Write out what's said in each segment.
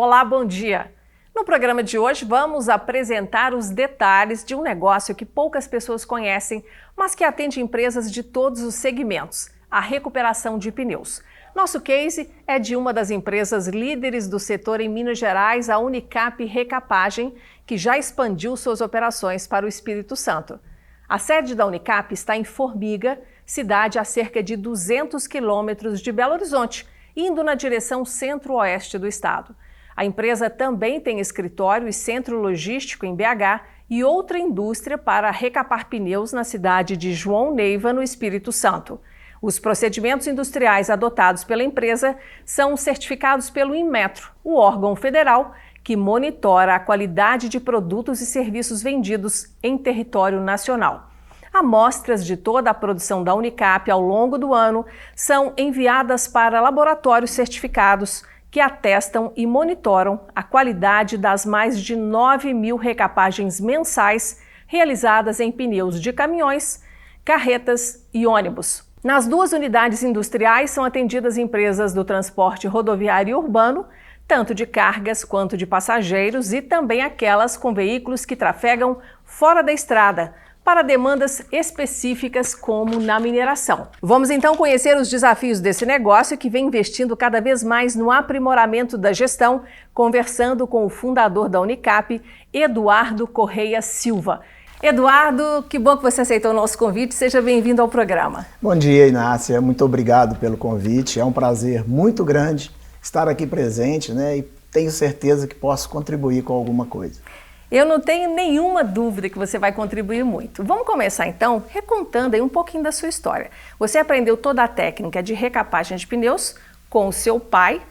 Olá, bom dia! No programa de hoje vamos apresentar os detalhes de um negócio que poucas pessoas conhecem, mas que atende empresas de todos os segmentos, a recuperação de pneus. Nosso case é de uma das empresas líderes do setor em Minas Gerais, a Unicap Recapagem, que já expandiu suas operações para o Espírito Santo. A sede da Unicap está em Formiga, cidade a cerca de 200 quilômetros de Belo Horizonte, indo na direção centro-oeste do estado. A empresa também tem escritório e centro logístico em BH e outra indústria para recapar pneus na cidade de João Neiva, no Espírito Santo. Os procedimentos industriais adotados pela empresa são certificados pelo Inmetro, o órgão federal que monitora a qualidade de produtos e serviços vendidos em território nacional. Amostras de toda a produção da Unicap ao longo do ano são enviadas para laboratórios certificados que atestam e monitoram a qualidade das mais de 9.000 recapagens mensais realizadas em pneus de caminhões, carretas e ônibus. Nas duas unidades industriais são atendidas empresas do transporte rodoviário e urbano, tanto de cargas quanto de passageiros, e também aquelas com veículos que trafegam fora da estrada, para demandas específicas como na mineração. Vamos então conhecer os desafios desse negócio que vem investindo cada vez mais no aprimoramento da gestão, conversando com o fundador da Unicap, Eduardo Correia Silva. Eduardo, que bom que você aceitou o nosso convite, seja bem-vindo ao programa. Bom dia, Inácia, muito obrigado pelo convite, é um prazer muito grande estar aqui presente, e tenho certeza que posso contribuir com alguma coisa. Eu não tenho nenhuma dúvida que você vai contribuir muito. Vamos começar então recontando aí um pouquinho da sua história. Você aprendeu toda a técnica de recapagem de pneus com o seu pai,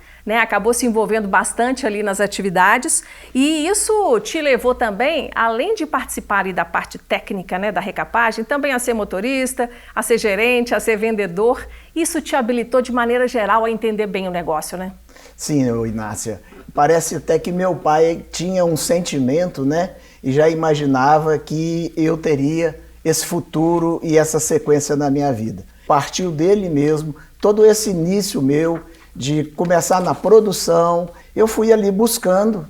acabou se envolvendo bastante ali nas atividades, e isso te levou também, além de participar ali da parte técnica, da recapagem, também a ser motorista, a ser gerente, a ser vendedor. Isso te habilitou de maneira geral a entender bem o negócio, né? Sim, Inácia. Parece até que meu pai tinha um sentimento, e já imaginava que eu teria esse futuro e essa sequência na minha vida. Partiu dele mesmo, todo esse início meu de começar na produção, eu fui ali buscando,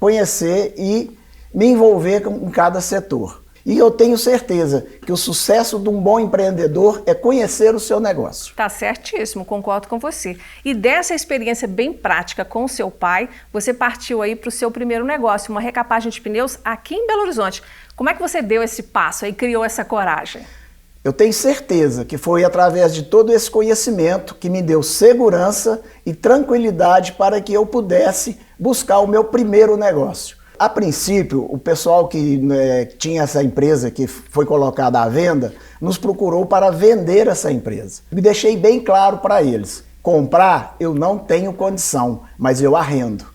conhecer e me envolver em cada setor. E eu tenho certeza que o sucesso de um bom empreendedor é conhecer o seu negócio. Tá certíssimo, concordo com você. E dessa experiência bem prática com o seu pai, você partiu aí para o seu primeiro negócio, uma recapagem de pneus aqui em Belo Horizonte. Como é que você deu esse passo e criou essa coragem? Eu tenho certeza que foi através de todo esse conhecimento que me deu segurança e tranquilidade para que eu pudesse buscar o meu primeiro negócio. A princípio, o pessoal que tinha essa empresa que foi colocada à venda, nos procurou para vender essa empresa. Me deixei bem claro para eles, comprar eu não tenho condição, mas eu arrendo.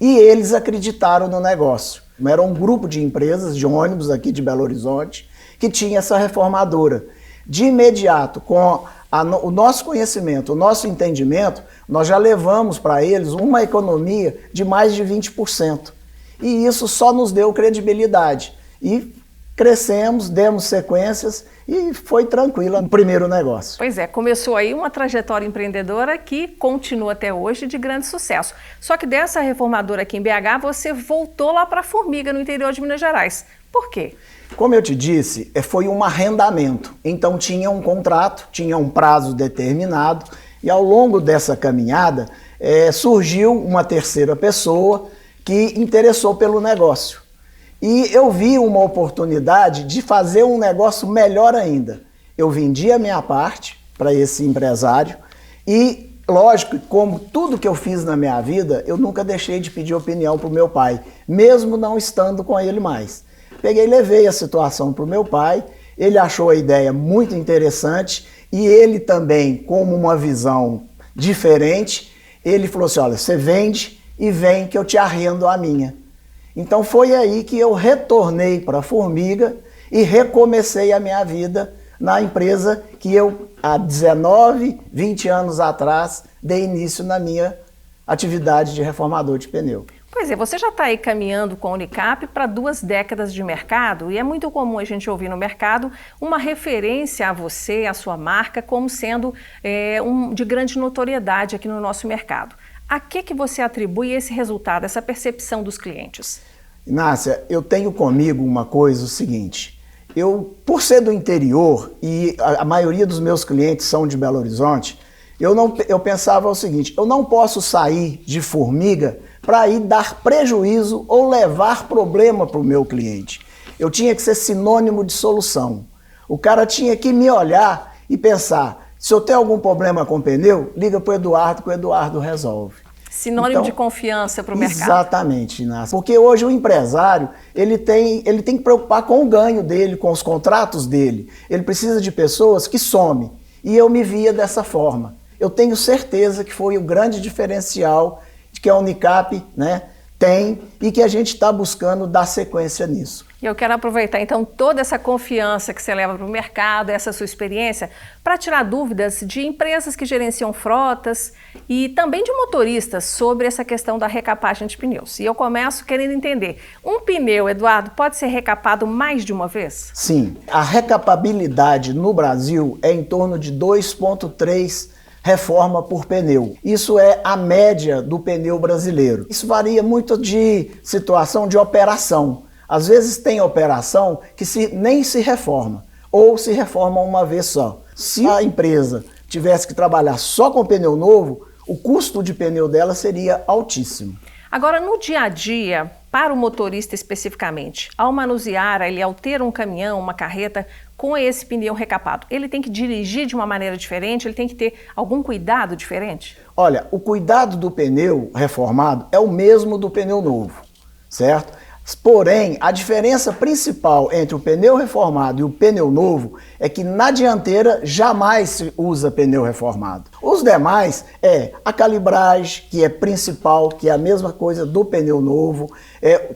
E eles acreditaram no negócio. Era um grupo de empresas de ônibus aqui de Belo Horizonte que tinha essa reformadora. De imediato, com o nosso conhecimento, o nosso entendimento, nós já levamos para eles uma economia de mais de 20%. E isso só nos deu credibilidade. E crescemos, demos sequências e foi tranquilo no primeiro negócio. Pois é, começou aí uma trajetória empreendedora que continua até hoje de grande sucesso. Só que dessa reformadora aqui em BH, você voltou lá para Formiga, no interior de Minas Gerais. Por quê? Como eu te disse, foi um arrendamento. Então tinha um contrato, tinha um prazo determinado e ao longo dessa caminhada surgiu uma terceira pessoa que interessou pelo negócio. E eu vi uma oportunidade de fazer um negócio melhor ainda. Eu vendi a minha parte para esse empresário e, lógico, como tudo que eu fiz na minha vida, eu nunca deixei de pedir opinião para o meu pai, mesmo não estando com ele mais. Peguei e levei a situação para o meu pai, ele achou a ideia muito interessante e ele também, como uma visão diferente, ele falou assim, olha, você vende e vem que eu te arrendo a minha. Então foi aí que eu retornei para a Formiga e recomecei a minha vida na empresa que eu, há 19, 20 anos atrás, dei início na minha atividade de reformador de pneu. Pois é, você já está aí caminhando com a Unicap para 2 décadas de mercado e é muito comum a gente ouvir no mercado uma referência a você, a sua marca, como sendo de grande notoriedade aqui no nosso mercado. A que você atribui esse resultado, essa percepção dos clientes? Inácia, eu tenho comigo uma coisa, o seguinte, por ser do interior e a maioria dos meus clientes são de Belo Horizonte, eu pensava o seguinte, eu não posso sair de formiga para ir dar prejuízo ou levar problema para o meu cliente. Eu tinha que ser sinônimo de solução. O cara tinha que me olhar e pensar, se eu tenho algum problema com o pneu, liga para o Eduardo, que o Eduardo resolve. Sinônimo de confiança para o mercado. Exatamente, Inácia. Porque hoje o empresário, ele tem que preocupar com o ganho dele, com os contratos dele. Ele precisa de pessoas que somem. E eu me via dessa forma. Eu tenho certeza que foi o grande diferencial que a Unicap, né, tem e que a gente está buscando dar sequência nisso. E eu quero aproveitar então toda essa confiança que você leva para o mercado, essa sua experiência, para tirar dúvidas de empresas que gerenciam frotas e também de motoristas sobre essa questão da recapagem de pneus. E eu começo querendo entender, um pneu, Eduardo, pode ser recapado mais de uma vez? Sim, a recapabilidade no Brasil é em torno de 2,3 reforma por pneu. Isso é a média do pneu brasileiro. Isso varia muito de situação de operação. Às vezes tem operação que nem se reforma, ou se reforma uma vez só. Se a empresa tivesse que trabalhar só com pneu novo, o custo de pneu dela seria altíssimo. Agora, no dia a dia, para o motorista especificamente, ao manusear, ao ter um caminhão, uma carreta com esse pneu recapado, ele tem que dirigir de uma maneira diferente? Ele tem que ter algum cuidado diferente? Olha, o cuidado do pneu reformado é o mesmo do pneu novo, certo? Porém, a diferença principal entre o pneu reformado e o pneu novo é que na dianteira jamais se usa pneu reformado. Os demais é a calibragem, que é principal, que é a mesma coisa do pneu novo,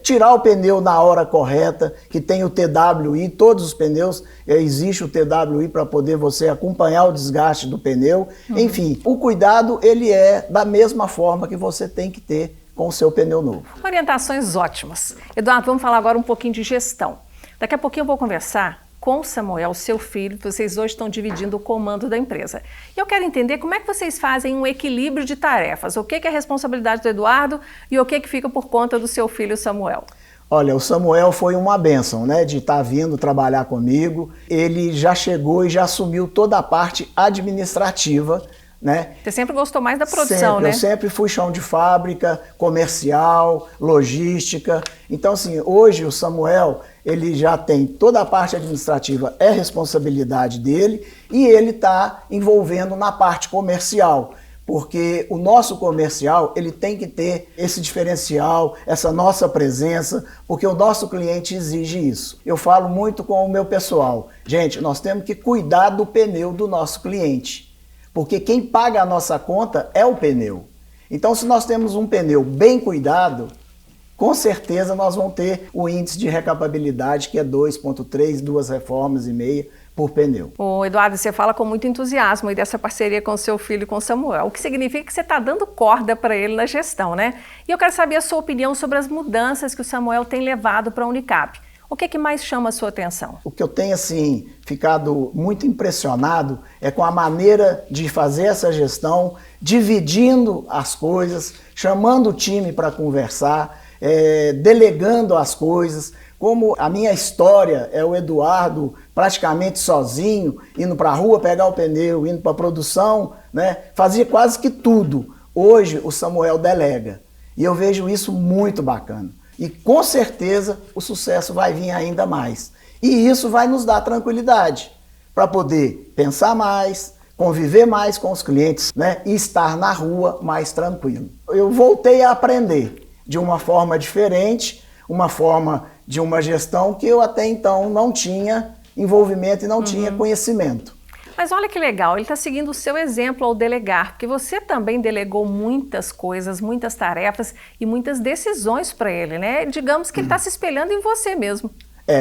tirar o pneu na hora correta, que tem o TWI, todos os pneus, existe o TWI para poder você acompanhar o desgaste do pneu. Enfim, o cuidado ele é da mesma forma que você tem que ter com o seu pneu novo. Orientações ótimas. Eduardo, vamos falar agora um pouquinho de gestão. Daqui a pouquinho eu vou conversar com o Samuel, seu filho, que vocês hoje estão dividindo o comando da empresa. E eu quero entender como é que vocês fazem um equilíbrio de tarefas. O que é a responsabilidade do Eduardo e o que fica por conta do seu filho, Samuel? Olha, o Samuel foi uma bênção, né, de estar vindo trabalhar comigo. Ele já chegou e já assumiu toda a parte administrativa, né? Você sempre gostou mais da produção, né? Eu sempre fui chão de fábrica, comercial, logística. Então, assim, hoje o Samuel, ele já tem toda a parte administrativa, é responsabilidade dele, e ele está envolvendo na parte comercial, porque o nosso comercial, ele tem que ter esse diferencial, essa nossa presença, porque o nosso cliente exige isso. Eu falo muito com o meu pessoal, gente, nós temos que cuidar do pneu do nosso cliente. Porque quem paga a nossa conta é o pneu. Então, se nós temos um pneu bem cuidado, com certeza nós vamos ter o índice de recapabilidade, que é 2,3, 2 reformas e meia por pneu. Ô, Eduardo, você fala com muito entusiasmo aí dessa parceria com o seu filho e com o Samuel, o que significa que você está dando corda para ele na gestão, né? E eu quero saber a sua opinião sobre as mudanças que o Samuel tem levado para a Unicap. O que mais chama a sua atenção? O que eu tenho, assim, ficado muito impressionado é com a maneira de fazer essa gestão, dividindo as coisas, chamando o time para conversar, delegando as coisas. Como a minha história é o Eduardo praticamente sozinho, indo para a rua pegar o pneu, indo para a produção, né? Fazia quase que tudo. Hoje o Samuel delega. E eu vejo isso muito bacana. E com certeza o sucesso vai vir ainda mais. E isso vai nos dar tranquilidade para poder pensar mais, conviver mais com os clientes, né? E estar na rua mais tranquilo. Eu voltei a aprender de uma forma diferente, uma forma de uma gestão que eu até então não tinha envolvimento e não tinha conhecimento. Mas olha que legal, ele está seguindo o seu exemplo ao delegar, porque você também delegou muitas coisas, muitas tarefas e muitas decisões para ele, né? Digamos que ele está se espelhando em você mesmo.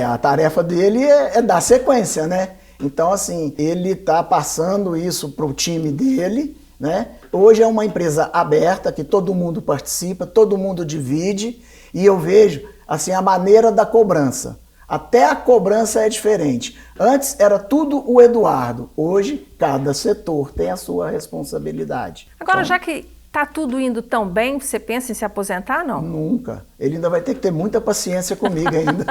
A tarefa dele é dar sequência, né? Então, assim, ele está passando isso para o time dele, né? Hoje é uma empresa aberta, que todo mundo participa, todo mundo divide, e eu vejo, assim, a maneira da cobrança. Até a cobrança é diferente. Antes era tudo o Eduardo. Hoje, cada setor tem a sua responsabilidade. Agora, já que Tá tudo indo tão bem, você pensa em se aposentar, não? Nunca. Ele ainda vai ter que ter muita paciência comigo ainda.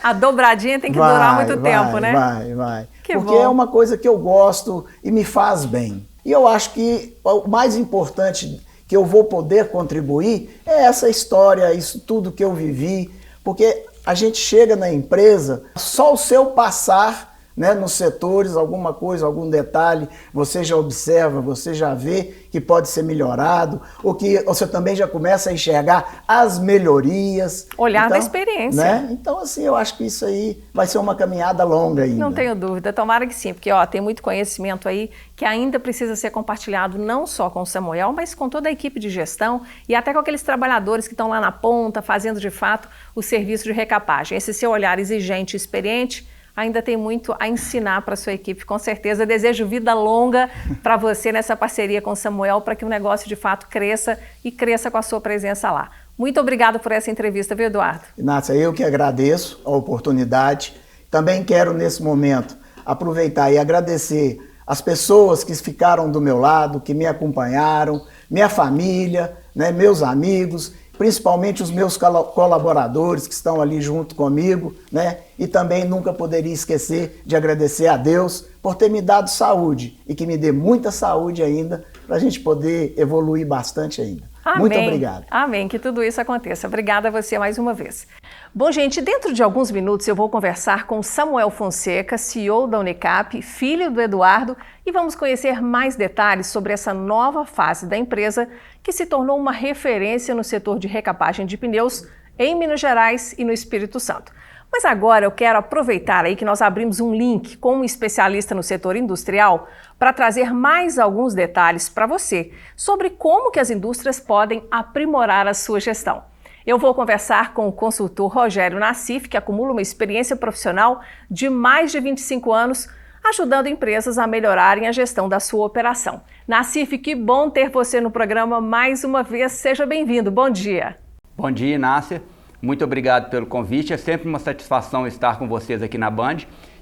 A dobradinha tem que durar muito tempo, né? Vai. Que Porque bom. é uma coisa que eu gosto e me faz bem. E eu acho que o mais importante que eu vou poder contribuir é essa história, isso tudo que eu vivi, porque a gente chega na empresa, só o seu passar, né, nos setores, alguma coisa, algum detalhe, você já observa, você já vê que pode ser melhorado, ou que você também já começa a enxergar as melhorias. Olhar da experiência. Né? Então, assim, eu acho que isso aí vai ser uma caminhada longa ainda. Não tenho dúvida, tomara que sim, porque tem muito conhecimento aí que ainda precisa ser compartilhado não só com o Samuel, mas com toda a equipe de gestão e até com aqueles trabalhadores que estão lá na ponta, fazendo de fato o serviço de recapagem. Esse seu olhar exigente e experiente ainda tem muito a ensinar para a sua equipe, com certeza. Desejo vida longa para você nessa parceria com o Samuel, para que o negócio de fato cresça e cresça com a sua presença lá. Muito obrigado por essa entrevista, viu, Eduardo? Inácia, eu que agradeço a oportunidade. Também quero, nesse momento, aproveitar e agradecer as pessoas que ficaram do meu lado, que me acompanharam, minha família, né, meus amigos, principalmente os meus colaboradores que estão ali junto comigo, né? E também nunca poderia esquecer de agradecer a Deus por ter me dado saúde e que me dê muita saúde ainda para a gente poder evoluir bastante ainda. Amém. Muito obrigado. Amém, que tudo isso aconteça. Obrigada a você mais uma vez. Bom, gente, dentro de alguns minutos eu vou conversar com Samuel Fonseca, CEO da Unicap, filho do Eduardo, e vamos conhecer mais detalhes sobre essa nova fase da empresa que se tornou uma referência no setor de recapagem de pneus em Minas Gerais e no Espírito Santo. Mas agora eu quero aproveitar aí que nós abrimos um link com um especialista no setor industrial para trazer mais alguns detalhes para você sobre como que as indústrias podem aprimorar a sua gestão. Eu vou conversar com o consultor Rogério Nassif, que acumula uma experiência profissional de mais de 25 anos, ajudando empresas a melhorarem a gestão da sua operação. Nassif, que bom ter você no programa mais uma vez. Seja bem-vindo. Bom dia. Bom dia, Inácia. Muito obrigado pelo convite. É sempre uma satisfação estar com vocês aqui na Band.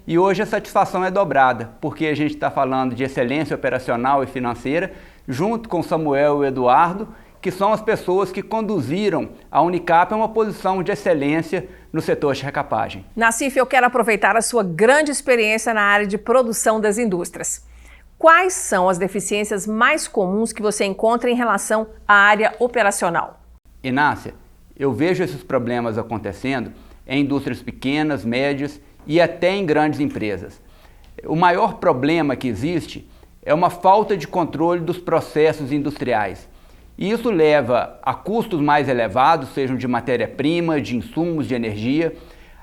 E hoje a satisfação é dobrada, porque a gente está falando de excelência operacional e financeira, junto com Samuel e o Eduardo, que são as pessoas que conduziram a Unicap a uma posição de excelência no setor de recapagem. Nassif, eu quero aproveitar a sua grande experiência na área de produção das indústrias. Quais são as deficiências mais comuns que você encontra em relação à área operacional? Inácia, eu vejo esses problemas acontecendo em indústrias pequenas, médias e até em grandes empresas. O maior problema que existe é uma falta de controle dos processos industriais. E isso leva a custos mais elevados, sejam de matéria-prima, de insumos, de energia,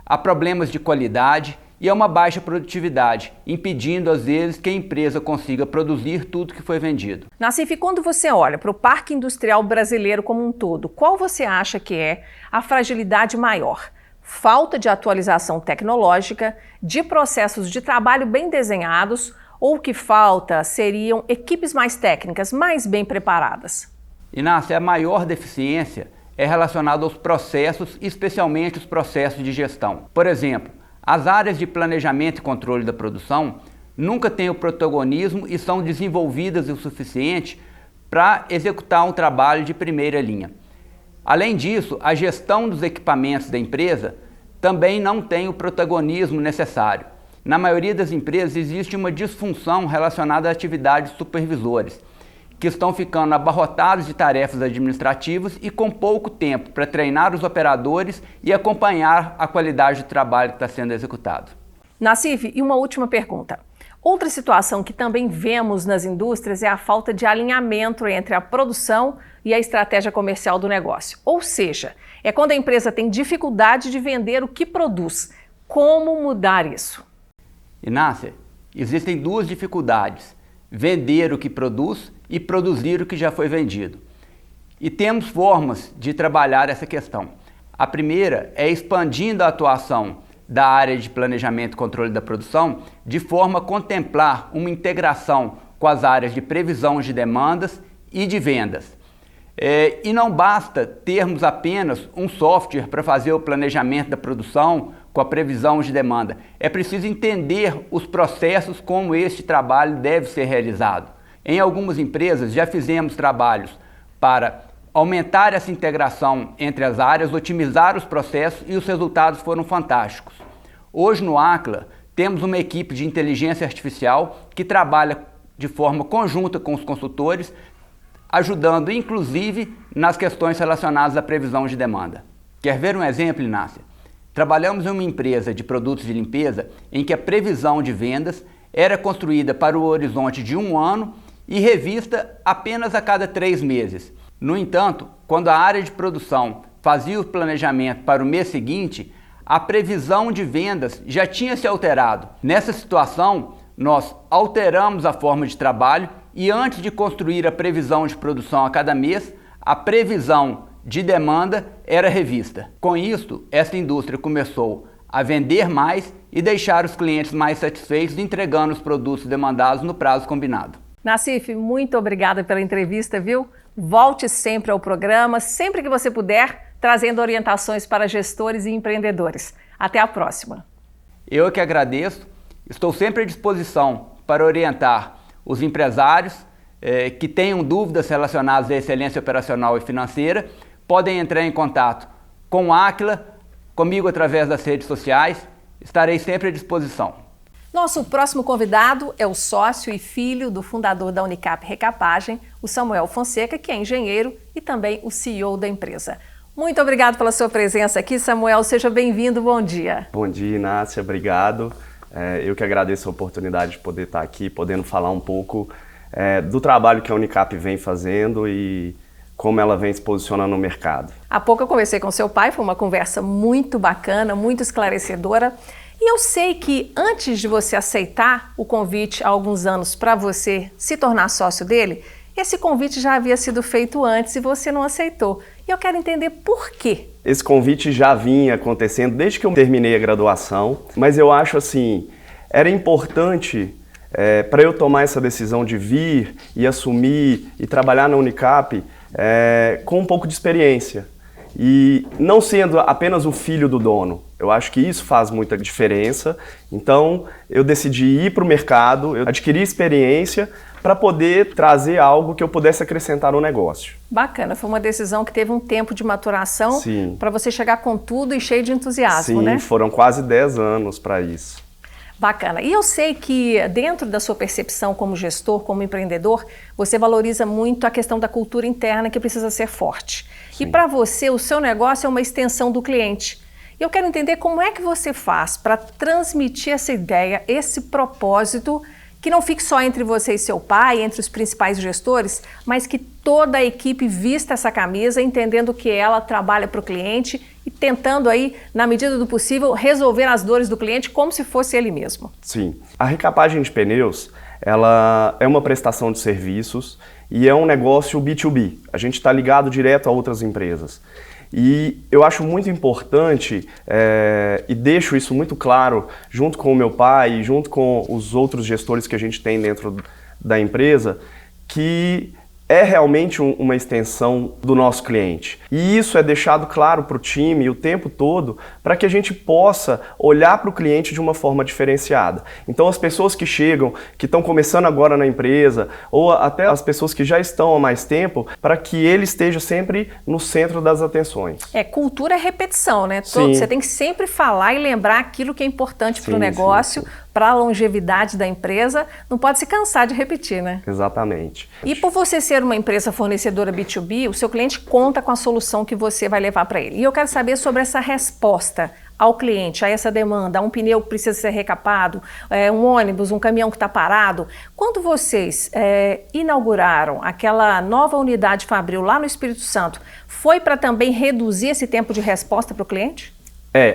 a problemas de qualidade e a uma baixa produtividade, impedindo às vezes que a empresa consiga produzir tudo que foi vendido. Nassif, quando você olha para o parque industrial brasileiro como um todo, qual você acha que é a fragilidade maior? Falta de atualização tecnológica, de processos de trabalho bem desenhados, ou o que falta seriam equipes mais técnicas, mais bem preparadas? Inácia, a maior deficiência é relacionada aos processos, especialmente os processos de gestão. Por exemplo, as áreas de planejamento e controle da produção nunca têm o protagonismo e são desenvolvidas o suficiente para executar um trabalho de primeira linha. Além disso, a gestão dos equipamentos da empresa também não tem o protagonismo necessário. Na maioria das empresas existe uma disfunção relacionada a atividades supervisores, que estão ficando abarrotados de tarefas administrativas e com pouco tempo para treinar os operadores e acompanhar a qualidade do trabalho que está sendo executado. Nassif, e uma última pergunta. Outra situação que também vemos nas indústrias é a falta de alinhamento entre a produção e a estratégia comercial do negócio. Ou seja, é quando a empresa tem dificuldade de vender o que produz. Como mudar isso? Inácia, existem duas dificuldades: vender o que produz e produzir o que já foi vendido. E temos formas de trabalhar essa questão. A primeira é expandindo a atuação da área de planejamento e controle da produção de forma a contemplar uma integração com as áreas de previsão de demandas e de vendas. E não basta termos apenas um software para fazer o planejamento da produção com a previsão de demanda. É preciso entender os processos como este trabalho deve ser realizado. Em algumas empresas já fizemos trabalhos para aumentar essa integração entre as áreas, otimizar os processos e os resultados foram fantásticos. Hoje no Acla temos uma equipe de inteligência artificial que trabalha de forma conjunta com os consultores, ajudando inclusive nas questões relacionadas à previsão de demanda. Quer ver um exemplo, Inácia? Trabalhamos em uma empresa de produtos de limpeza em que a previsão de vendas era construída para o horizonte de 1 ano e revista apenas a cada 3 meses. No entanto, quando a área de produção fazia o planejamento para o mês seguinte, a previsão de vendas já tinha se alterado. Nessa situação, nós alteramos a forma de trabalho e antes de construir a previsão de produção a cada mês, a previsão de demanda era revista. Com isso, essa indústria começou a vender mais e deixar os clientes mais satisfeitos, entregando os produtos demandados no prazo combinado. Nassif, muito obrigada pela entrevista, viu? Volte sempre ao programa, sempre que você puder, trazendo orientações para gestores e empreendedores. Até a próxima. Eu que agradeço. Estou sempre à disposição para orientar os empresários que tenham dúvidas relacionadas à excelência operacional e financeira. Podem entrar em contato com o Acla, comigo através das redes sociais. Estarei sempre à disposição. Nosso próximo convidado é o sócio e filho do fundador da Unicap Recapagem, o Samuel Fonseca, que é engenheiro e também o CEO da empresa. Muito obrigado pela sua presença aqui, Samuel. Seja bem-vindo, bom dia. Bom dia, Inácia. Obrigado. Eu que agradeço a oportunidade de poder estar aqui, podendo falar um pouco do trabalho que a Unicap vem fazendo e como ela vem se posicionando no mercado. Há pouco eu conversei com seu pai, foi uma conversa muito bacana, muito esclarecedora. E eu sei que antes de você aceitar o convite há alguns anos para você se tornar sócio dele, esse convite já havia sido feito antes e você não aceitou. E eu quero entender por quê. Esse convite já vinha acontecendo desde que eu terminei a graduação, mas eu acho assim, era importante para eu tomar essa decisão de vir e assumir e trabalhar na Unicap com um pouco de experiência. E não sendo apenas o filho do dono. Eu acho que isso faz muita diferença. Então, eu decidi ir para o mercado, eu adquiri experiência para poder trazer algo que eu pudesse acrescentar no negócio. Bacana, foi uma decisão que teve um tempo de maturação para você chegar com tudo e cheio de entusiasmo, né? Sim, foram quase 10 anos para isso. Bacana. E eu sei que dentro da sua percepção como gestor, como empreendedor, você valoriza muito a questão da cultura interna que precisa ser forte. Sim. E para você, o seu negócio é uma extensão do cliente. E eu quero entender como é que você faz para transmitir essa ideia, esse propósito, que não fique só entre você e seu pai, entre os principais gestores, mas que toda a equipe vista essa camisa, entendendo que ela trabalha para o cliente e tentando aí, na medida do possível, resolver as dores do cliente como se fosse ele mesmo. Sim. A recapagem de pneus, ela é uma prestação de serviços e é um negócio B2B. A gente está ligado direto a outras empresas. E eu acho muito importante, e deixo isso muito claro, junto com o meu pai e junto com os outros gestores que a gente tem dentro da empresa, que é realmente uma extensão do nosso cliente. E isso é deixado claro para o time o tempo todo para que a gente possa olhar para o cliente de uma forma diferenciada. Então as pessoas que chegam, que estão começando agora na empresa, ou até as pessoas que já estão há mais tempo, para que ele esteja sempre no centro das atenções. Cultura é repetição, né? Sim. Você tem que sempre falar e lembrar aquilo que é importante para o negócio, para a longevidade da empresa. Não pode se cansar de repetir, né? Exatamente. E por você ser uma empresa fornecedora B2B, o seu cliente conta com a solução que você vai levar para ele. E eu quero saber sobre essa resposta ao cliente, a essa demanda, a um pneu que precisa ser recapado, um ônibus, um caminhão que está parado. Quando vocês inauguraram aquela nova unidade Fabril lá no Espírito Santo, foi para também reduzir esse tempo de resposta para o cliente?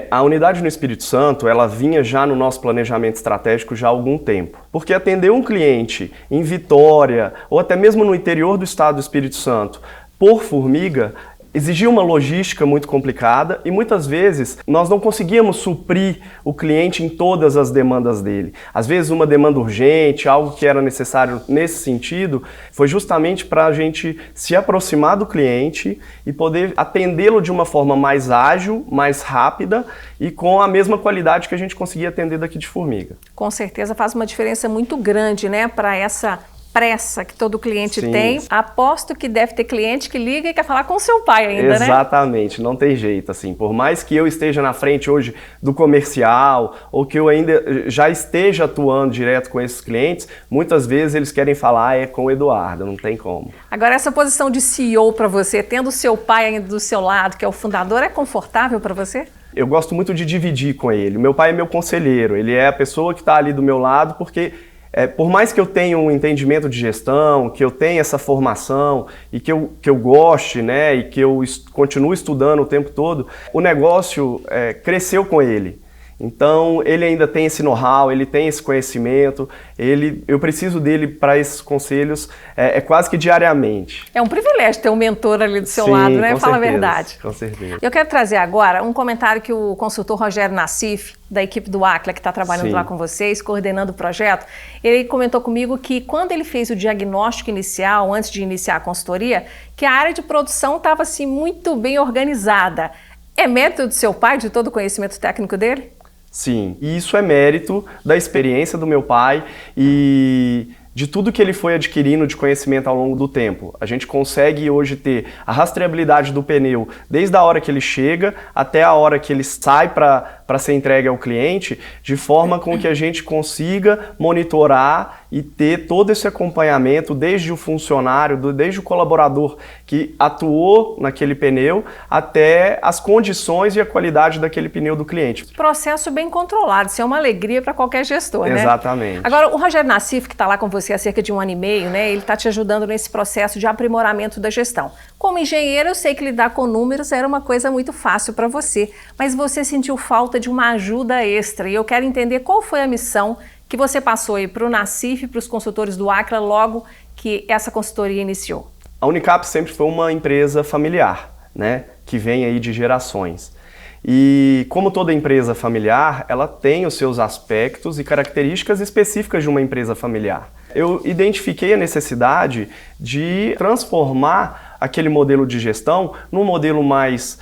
A unidade no Espírito Santo, ela vinha já no nosso planejamento estratégico já há algum tempo. Porque atender um cliente em Vitória, ou até mesmo no interior do estado do Espírito Santo, por formiga, exigia uma logística muito complicada e muitas vezes nós não conseguíamos suprir o cliente em todas as demandas dele. Às vezes uma demanda urgente, algo que era necessário nesse sentido, foi justamente para a gente se aproximar do cliente e poder atendê-lo de uma forma mais ágil, mais rápida e com a mesma qualidade que a gente conseguia atender daqui de Formiga. Com certeza faz uma diferença muito grande, né, para essa pressa que todo cliente Sim. tem. Aposto que deve ter cliente que liga e quer falar com o seu pai ainda, né? Exatamente, não tem jeito, assim, por mais que eu esteja na frente hoje do comercial ou que eu ainda já esteja atuando direto com esses clientes, muitas vezes eles querem falar com o Eduardo, não tem como. Agora, essa posição de CEO para você, tendo o seu pai ainda do seu lado, que é o fundador, é confortável para você? Eu gosto muito de dividir com ele. Meu pai é meu conselheiro, ele é a pessoa que está ali do meu lado porque por mais que eu tenha um entendimento de gestão, que eu tenha essa formação e que eu goste, né, e que eu continue estudando o tempo todo, o negócio cresceu com ele. Então, ele ainda tem esse know-how, ele tem esse conhecimento, eu preciso dele para esses conselhos quase que diariamente. É um privilégio ter um mentor ali do seu Sim, lado, né? com Fala certeza, a verdade. Com certeza. Eu quero trazer agora um comentário que o consultor Rogério Nassif, da equipe do Aquila, que está trabalhando Sim. lá com vocês, coordenando o projeto, ele comentou comigo que quando ele fez o diagnóstico inicial, antes de iniciar a consultoria, que a área de produção estava assim, muito bem organizada. É mérito do seu pai, de todo o conhecimento técnico dele? Sim, e isso é mérito da experiência do meu pai e de tudo que ele foi adquirindo de conhecimento ao longo do tempo. A gente consegue hoje ter a rastreabilidade do pneu desde a hora que ele chega até a hora que ele sai para ser entregue ao cliente, de forma com que a gente consiga monitorar e ter todo esse acompanhamento desde o funcionário, desde o colaborador que atuou naquele pneu até as condições e a qualidade daquele pneu do cliente. Processo bem controlado, isso é uma alegria para qualquer gestor, né? Exatamente. Agora, o Rogério Nassif, que está lá com você há cerca de 1 ano e meio, né? Ele está te ajudando nesse processo de aprimoramento da gestão. Como engenheiro, eu sei que lidar com números era uma coisa muito fácil para você, mas você sentiu falta de uma ajuda extra e eu quero entender qual foi a missão que você passou aí para o Nassif e para os consultores do Aquila logo que essa consultoria iniciou. A Unicap sempre foi uma empresa familiar, né? Que vem aí de gerações. E como toda empresa familiar, ela tem os seus aspectos e características específicas de uma empresa familiar. Eu identifiquei a necessidade de transformar aquele modelo de gestão num modelo mais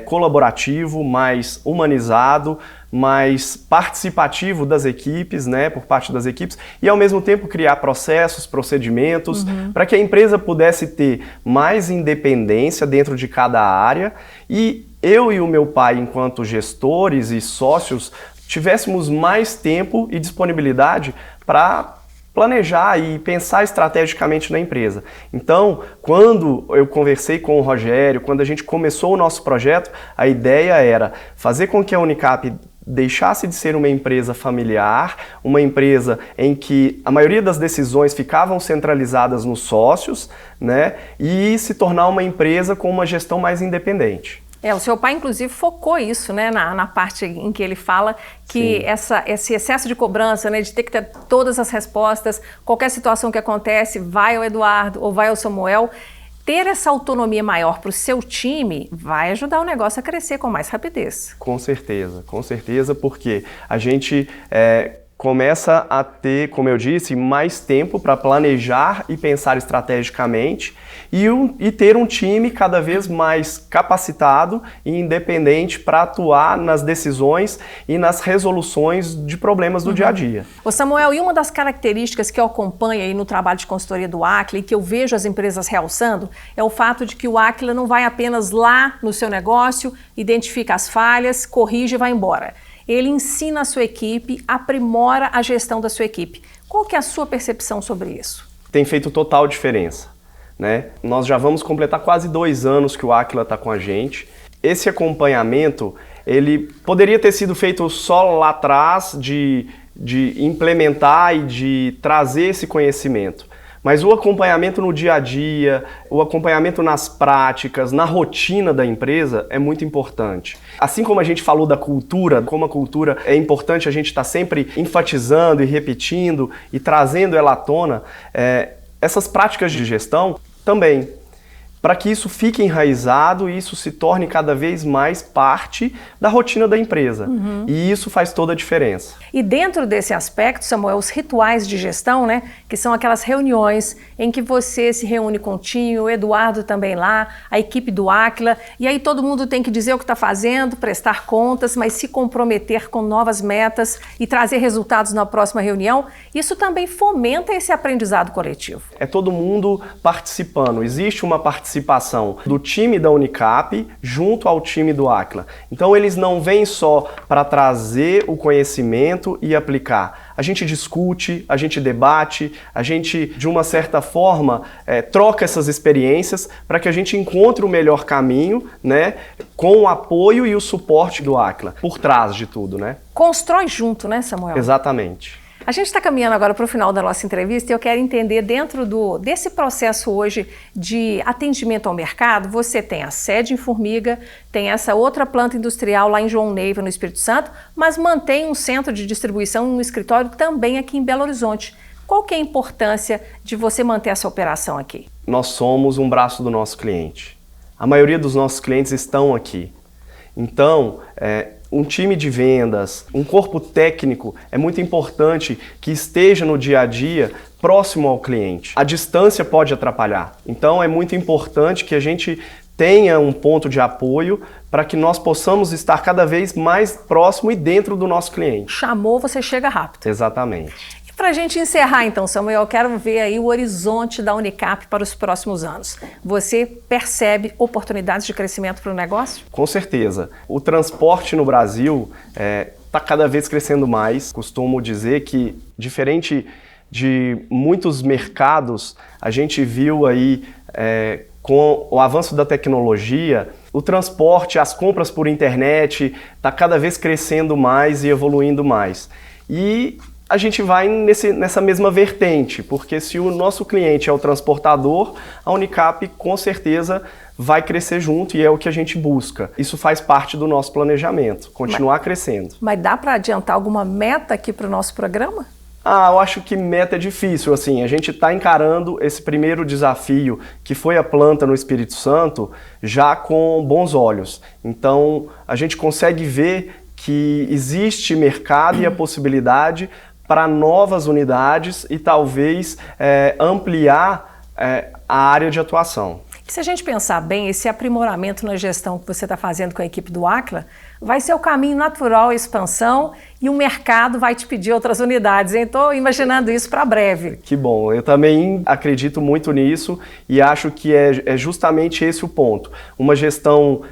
colaborativo, mais humanizado, mais participativo das equipes, né, por parte das equipes, e ao mesmo tempo criar processos, procedimentos, para que a empresa pudesse ter mais independência dentro de cada área e eu e o meu pai, enquanto gestores e sócios, tivéssemos mais tempo e disponibilidade para planejar e pensar estrategicamente na empresa. Então, quando eu conversei com o Rogério, quando a gente começou o nosso projeto, a ideia era fazer com que a Unicap deixasse de ser uma empresa familiar, uma empresa em que a maioria das decisões ficavam centralizadas nos sócios, né, e se tornar uma empresa com uma gestão mais independente. O seu pai, inclusive, focou isso, né, na parte em que ele fala que esse excesso de cobrança, né, de ter que ter todas as respostas, qualquer situação que acontece, vai ao Eduardo ou vai ao Samuel. Ter essa autonomia maior para o seu time vai ajudar o negócio a crescer com mais rapidez. Com certeza, porque a gente começa a ter, como eu disse, mais tempo para planejar e pensar estrategicamente e ter um time cada vez mais capacitado e independente para atuar nas decisões e nas resoluções de problemas do dia a dia. Ô Samuel, e uma das características que eu acompanho aí no trabalho de consultoria do Aquila e que eu vejo as empresas realçando é o fato de que o Aquila não vai apenas lá no seu negócio, identifica as falhas, corrige e vai embora. Ele ensina a sua equipe, aprimora a gestão da sua equipe. Qual que é a sua percepção sobre isso? Tem feito total diferença, né? Nós já vamos completar quase 2 anos que o Aquila está com a gente. Esse acompanhamento, ele poderia ter sido feito só lá atrás de implementar e de trazer esse conhecimento. Mas o acompanhamento no dia a dia, o acompanhamento nas práticas, na rotina da empresa é muito importante. Assim como a gente falou da cultura, como a cultura é importante a gente estar sempre enfatizando e repetindo e trazendo ela à tona, essas práticas de gestão também. para que isso fique enraizado e isso se torne cada vez mais parte da rotina da empresa. E isso faz toda a diferença. E dentro desse aspecto, Samuel, os rituais de gestão, né, que são aquelas reuniões em que você se reúne com o time, o Eduardo também lá, a equipe do Aquila, e aí todo mundo tem que dizer o que está fazendo, prestar contas, mas se comprometer com novas metas e trazer resultados na próxima reunião, isso também fomenta esse aprendizado coletivo. É todo mundo participando. Existe uma participação do time da Unicap junto ao time do Aquila. Então eles não vêm só para trazer o conhecimento e aplicar. A gente discute, a gente debate, a gente, de uma certa forma, troca essas experiências para que a gente encontre o melhor caminho, né, com o apoio e o suporte do Aquila, por trás de tudo, né? Constrói junto, né, Samuel? Exatamente. A gente está caminhando agora para o final da nossa entrevista e eu quero entender dentro desse processo hoje de atendimento ao mercado, você tem a sede em Formiga, tem essa outra planta industrial lá em João Neiva, no Espírito Santo, mas mantém um centro de distribuição, um escritório também aqui em Belo Horizonte. Qual que é a importância de você manter essa operação aqui? Nós somos um braço do nosso cliente. A maioria dos nossos clientes estão aqui. Então, um time de vendas, um corpo técnico, é muito importante que esteja no dia a dia próximo ao cliente. A distância pode atrapalhar, então é muito importante que a gente tenha um ponto de apoio para que nós possamos estar cada vez mais próximo e dentro do nosso cliente. Chamou, você chega rápido. Exatamente. Para a gente encerrar então, Samuel, eu quero ver aí o horizonte da Unicap para os próximos anos. Você percebe oportunidades de crescimento para o negócio? Com certeza. O transporte no Brasil está cada vez crescendo mais. Costumo dizer que, diferente de muitos mercados, a gente viu aí com o avanço da tecnologia, o transporte, as compras por internet está cada vez crescendo mais e evoluindo mais. E a gente vai nessa mesma vertente, porque se o nosso cliente é o transportador, a Unicap com certeza vai crescer junto e é o que a gente busca. Isso faz parte do nosso planejamento, continuar crescendo. Mas dá para adiantar alguma meta aqui para o nosso programa? Eu acho que meta é difícil, assim, a gente está encarando esse primeiro desafio, que foi a planta no Espírito Santo, já com bons olhos. Então, a gente consegue ver que existe mercado e a possibilidade para novas unidades e talvez ampliar a área de atuação. Se a gente pensar bem, esse aprimoramento na gestão que você está fazendo com a equipe do Aquila vai ser o caminho natural à expansão e o mercado vai te pedir outras unidades. Estou imaginando isso para breve. Que bom, eu também acredito muito nisso e acho que é justamente esse o ponto. Uma gestão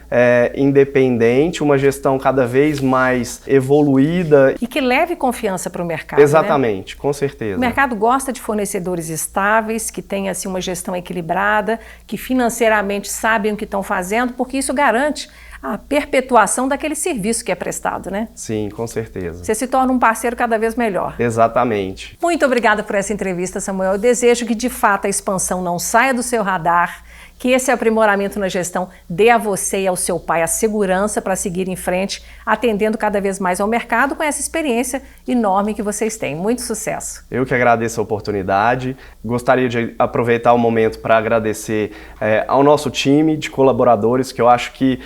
independente, uma gestão cada vez mais evoluída. E que leve confiança para o mercado. Exatamente, né? Com certeza. O mercado gosta de fornecedores estáveis, que tenham assim, uma gestão equilibrada, que financeiramente sabem o que estão fazendo, porque isso garante a perpetuação daquele serviço que é prestado, né? Sim, com certeza. Você se torna um parceiro cada vez melhor. Exatamente. Muito obrigada por essa entrevista, Samuel. Eu desejo que, de fato, a expansão não saia do seu radar, que esse aprimoramento na gestão dê a você e ao seu pai a segurança para seguir em frente, atendendo cada vez mais ao mercado com essa experiência enorme que vocês têm. Muito sucesso. Eu que agradeço a oportunidade. Gostaria de aproveitar o momento para agradecer ao nosso time de colaboradores, que eu acho que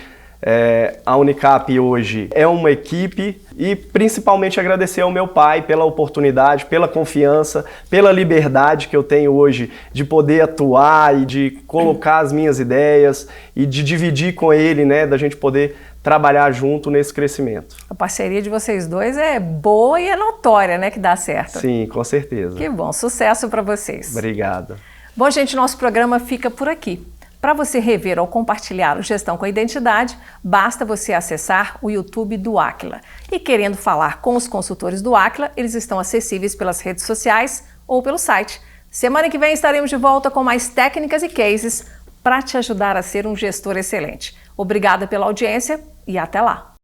a Unicap hoje é uma equipe, e principalmente agradecer ao meu pai pela oportunidade, pela confiança, pela liberdade que eu tenho hoje de poder atuar e de colocar as minhas ideias e de dividir com ele, né, da gente poder trabalhar junto nesse crescimento. A parceria de vocês dois é boa e é notória, né, que dá certo. Sim, com certeza. Que bom, sucesso para vocês. Obrigado. Bom, gente, nosso programa fica por aqui. Para você rever ou compartilhar o Gestão com a Identidade, basta você acessar o YouTube do Aquila. E querendo falar com os consultores do Aquila, eles estão acessíveis pelas redes sociais ou pelo site. Semana que vem estaremos de volta com mais técnicas e cases para te ajudar a ser um gestor excelente. Obrigada pela audiência e até lá!